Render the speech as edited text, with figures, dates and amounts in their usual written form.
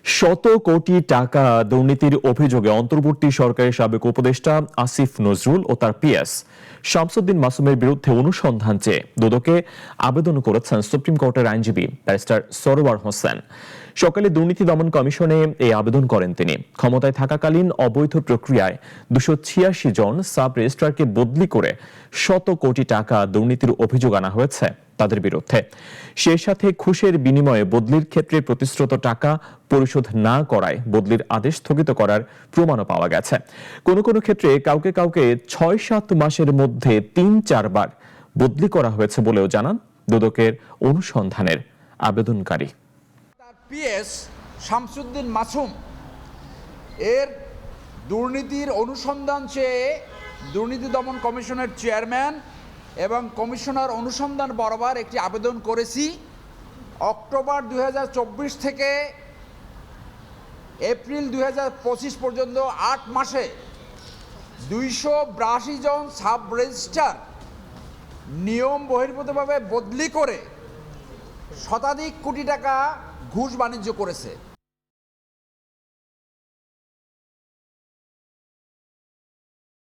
শত কোটি টাকা দুর্নীতির অভিযোগে অন্তর্বর্তী সরকারের সাবেক উপদেষ্টা আসিফ নজরুল ও তার পিএস শামসুদ্দিন মাসুমের বিরুদ্ধে অনুসন্ধান চেয়ে দুদকে আবেদন করেছেন সুপ্রিম কোর্টের আইনজীবী ব্যারিস্টার সরওয়ার হোসেন। সকালে দুর্নীতি দমন কমিশনে এই আবেদন করেন তিনি। ক্ষমতায় থাকাকালীন অবৈধ প্রক্রিয়ায় 286 জন সাব রেজিস্ট্রারকে বদলি করে শত কোটি টাকা দুর্নীতির অভিযোগ আনা হয়েছে তাদের বিরুদ্ধে। সেই সাথে ঘুষের বিনিময়ে বদলির ক্ষেত্রে প্রতিশ্রুত টাকা পরিশোধ না করায় বদলির আদেশ স্থগিত করার প্রমাণও পাওয়া গেছে। কোনো কোনো ক্ষেত্রে কাউকে কাউকে 6-7 মাসের মধ্যে 3-4 বার বদলি করা হয়েছে বলেও জানান দুদকের অনুসন্ধানের আবেদনকারী। তার পিএস শামসুদ্দিন মাসুম এর দুর্নীতির অনুসন্ধান চেয়ে দুর্নীতি দমন কমিশনের চেয়ারম্যান এবং কমিশনার অনুসন্ধান বরাবর একটি আবেদন করেছি। অক্টোবর 2024 থেকে এপ্রিল 2025 পর্যন্ত 8 মাসে 282 জন সাব রেজিস্ট্রার নিয়ম বহির্ভূতভাবে বদলি করে শতাধিক কোটি টাকা ঘুষ বাণিজ্য করেছে।